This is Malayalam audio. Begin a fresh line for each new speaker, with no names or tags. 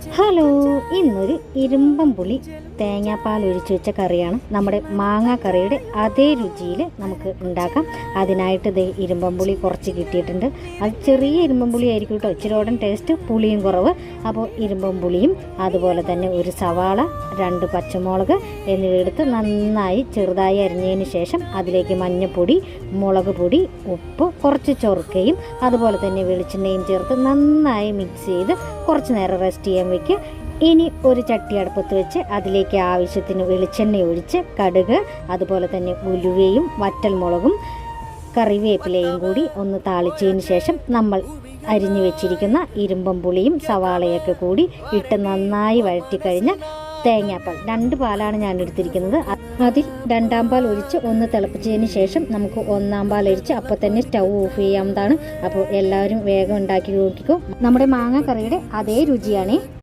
ഹലോ, ഇന്നൊരു ഇരുമ്പം പുളി തേങ്ങാപ്പാൽ ഒഴിച്ചു വെച്ച കറിയാണ്. നമ്മുടെ മാങ്ങാ കറിയുടെ അതേ രുചിയിൽ നമുക്ക് ഉണ്ടാക്കാം. അതിനായിട്ട് ഇത് ഇരുമ്പം പുളി കുറച്ച് കിട്ടിയിട്ടുണ്ട്. അത് ചെറിയ ഇരുമ്പം പുളി ആയിരിക്കും കേട്ടോ, ഇച്ചിരിയോടൻ ടേസ്റ്റ്, പുളിയും കുറവ്. അപ്പോൾ ഇരുമ്പം പുളിയും അതുപോലെ തന്നെ ഒരു സവാള, 2 പച്ചമുളക് എന്നിവ എടുത്ത് നന്നായി ചെറുതായി അരിഞ്ഞതിന് ശേഷം അതിലേക്ക് മഞ്ഞൾപ്പൊടി, മുളക് പൊടി, ഉപ്പ്, കുറച്ച് ചൊറുക്കയും അതുപോലെ തന്നെ വെളിച്ചെണ്ണയും ചേർത്ത് നന്നായി മിക്സ് ചെയ്ത് കുറച്ച് നേരം റെസ്റ്റ് ചെയ്യാൻ വയ്ക്കുക. ഇനി ഒരു ചട്ടി അടുപ്പത്ത് വെച്ച് അതിലേക്ക് ആവശ്യത്തിന് വെളിച്ചെണ്ണ ഒഴിച്ച് കടുക്, അതുപോലെ തന്നെ ഉലുവയും വറ്റൽമുളകും കറിവേപ്പിലയും കൂടി ഒന്ന് താളിച്ചതിന് ശേഷം നമ്മൾ അരിഞ്ഞു വെച്ചിരിക്കുന്ന ഇരുമ്പം പുളിയും സവാളയൊക്കെ കൂടി ഇട്ട് നന്നായി വഴറ്റിക്കഴിഞ്ഞ് തേങ്ങാപ്പാൽ 2 പാലാണ് ഞാൻ എടുത്തിരിക്കുന്നത്. അതിൽ 2-ാം പാൽ ഒഴിച്ച് ഒന്ന് തിളപ്പിച്ചതിന് ശേഷം നമുക്ക് 1-ാം പാൽ ഒഴിച്ച് അപ്പോൾ തന്നെ സ്റ്റൗ ഓഫ് ചെയ്യാവുന്നതാണ്. അപ്പോൾ എല്ലാവരും വേഗം ഉണ്ടാക്കി നോക്കിക്കോ. നമ്മുടെ മാങ്ങ കറിയുടെ അതേ രുചിയാണ്.